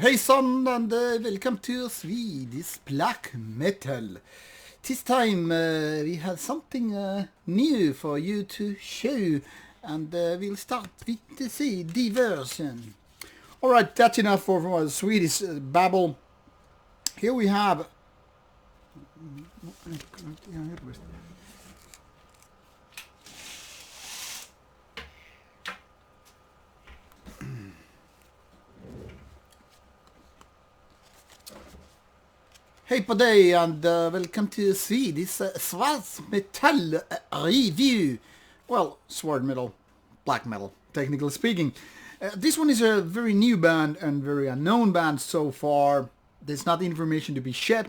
Hejsan and welcome to Swedish black metal. This time we have something new for you to show, and we'll start with the CD version. Alright, that's enough for Swedish babble. Here we have... Hej på dig and welcome to Swedish Svart Metal review. Well, sword metal, black metal, technically speaking. This one is a very new band and very unknown band so far. There's not information to be shared,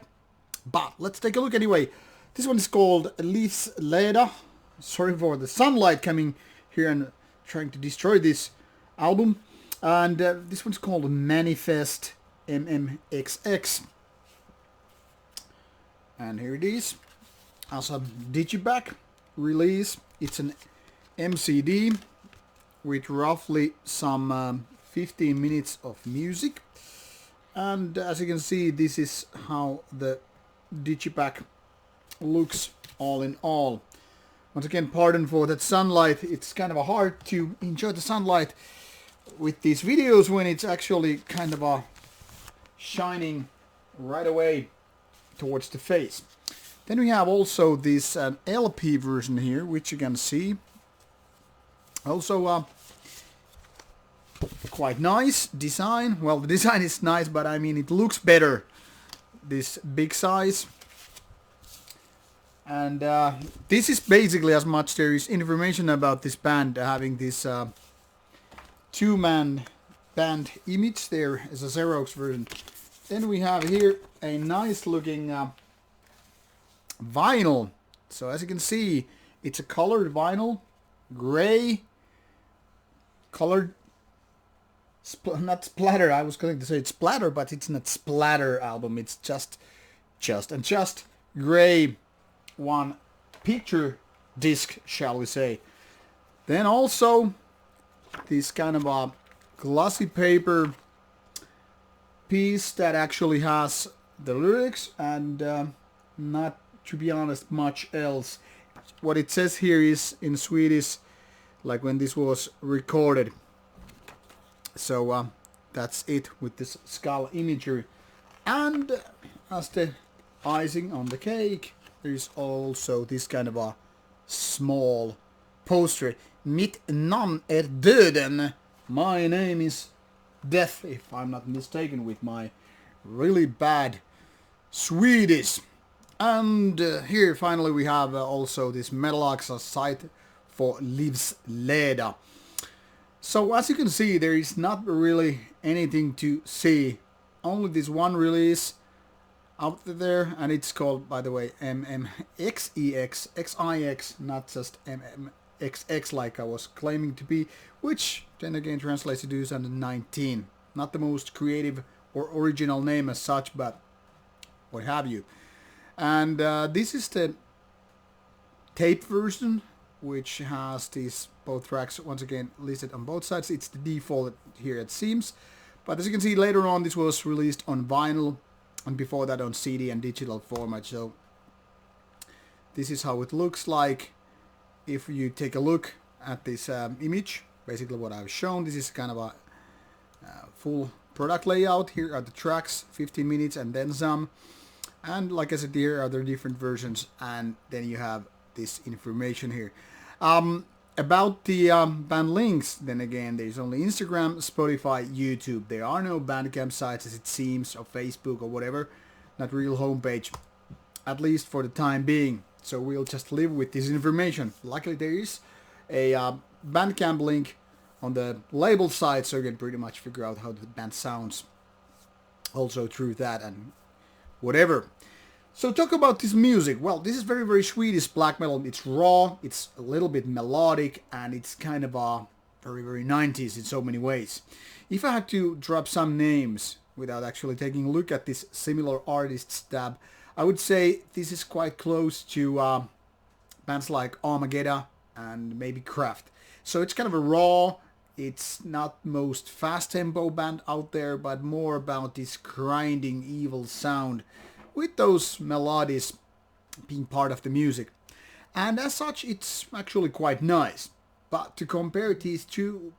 but let's take a look anyway. This one is called Lifvsleda. Sorry for the sunlight coming here and trying to destroy this album. And this one's called Manifest MMXIX. And here it is, as a digipack release. It's an MCD with roughly some 15 minutes of music. And as you can see, this is how the digipack looks all in all. Once again, pardon for that sunlight. It's kind of hard to enjoy the sunlight with these videos when it's actually kind of shining right away towards the face. Then we have also this LP version here, which you can see. Also quite nice design. Well, the design is nice, but I mean it looks better, this big size. And this is basically as much there is information about this band, having this two-man band image there as a Xerox version. Then we have here a nice looking vinyl. So as you can see, it's a colored vinyl, gray, colored, not splatter. I was going to say it's splatter, but it's not splatter album. It's just gray, one picture disc, shall we say. Then also this kind of a glossy paper piece that actually has the lyrics and not, to be honest, much else. What it says here is in Swedish, like when this was recorded. So that's it with this skull imagery. And as the icing on the cake, there's also this kind of a small poster. Mitt namn döden. My name is Death, if I'm not mistaken, with my really bad Swedish. And here finally we have also this metal access site for Lifvsleda. So as you can see, there is not really anything to see, only this one release out there, and it's called, by the way, MMXIX, XIX, not just MMXX like I was claiming to be, which then again translates to 2019. Not the most creative or original name as such, but what have you. And this is the tape version, which has these both tracks once again listed on both sides. It's the default here, it seems. But as you can see, later on this was released on vinyl, and before that on CD and digital format. So this is how it looks like if you take a look at this image. Basically what I've shown, this is kind of a full product layout. Here are the tracks, 15 minutes and then some. And like I said, here are the different versions, and then you have this information here. About the band links, then again, there's only Instagram, Spotify, YouTube. There are no Bandcamp sites as it seems, or Facebook or whatever. Not real homepage, at least for the time being. So we'll just live with this information. Luckily there is a Bandcamp link on the label side, so you can pretty much figure out how the band sounds also through that and whatever. So talk about this music. Well, this is very, very Swedish black metal. It's raw, it's a little bit melodic, and it's kind of a very, very 90s in so many ways. If I had to drop some names without actually taking a look at this similar artist's tab, I would say this is quite close to bands like Armageddon and maybe Kraft. So it's kind of a raw, It's not most fast tempo band out there, but more about this grinding evil sound with those melodies being part of the music. And as such, it's actually quite nice. But to compare these two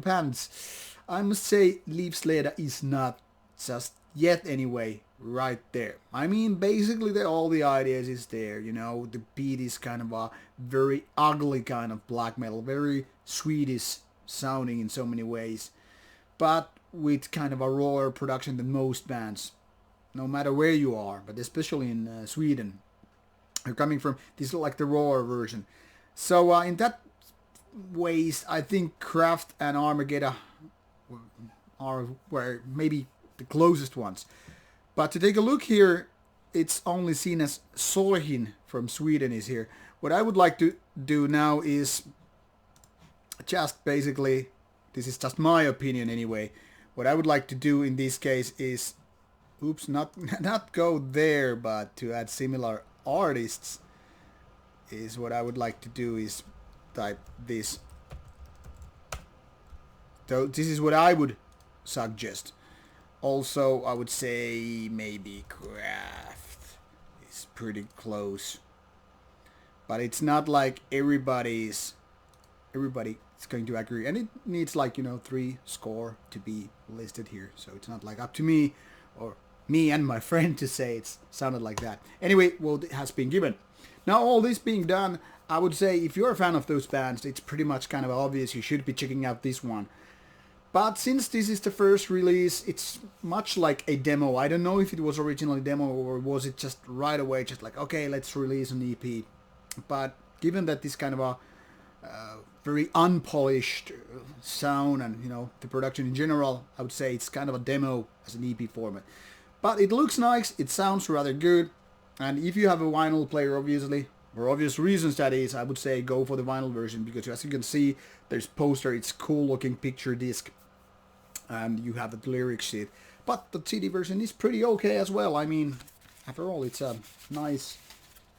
bands, I must say Lifvsleda is not, just yet anyway, right there. I mean, basically all the ideas is there, you know, the beat is kind of a very ugly kind of black metal, very Swedish sounding in so many ways, but with kind of a rawer production than most bands, no matter where you are, but especially in Sweden. You're coming from this like the rawer version. So in that ways, I think Kraft and Armageddon were maybe the closest ones. But to take a look here, it's only seen as Solhin from Sweden is here. What I would like to do now is just basically, this is just my opinion anyway, what I would like to do in this case is, oops, not go there, but to add similar artists is what I would like to do is type this. So this is what I would suggest. Also, I would say maybe Kraft is pretty close. But it's not like everybody's going to agree. And it needs like, you know, 3 score to be listed here. So it's not like up to me or me and my friend to say it's sounded like that. Anyway, well, it has been given. Now, all this being done, I would say if you're a fan of those bands, it's pretty much kind of obvious you should be checking out this one. But since this is the first release, it's much like a demo. I don't know if it was originally demo or was it just right away, just like, okay, let's release an EP. But given that this kind of a very unpolished sound and, you know, the production in general, I would say it's kind of a demo as an EP format. But it looks nice, it sounds rather good, and if you have a vinyl player, obviously, for obvious reasons that is, I would say go for the vinyl version, because as you can see, there's poster, it's cool looking picture disc, and you have the lyric sheet. But the CD version is pretty okay as well. I mean, after all, it's a nice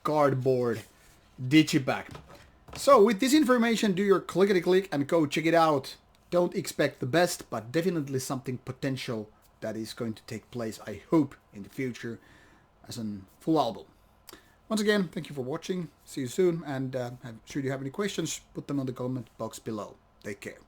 cardboard digipack. So with this information, do your clickety-click and go check it out. Don't expect the best, but definitely something potential that is going to take place, I hope, in the future as a full album. Once again, thank you for watching. See you soon, and should you have any questions, put them on the comment box below. Take care.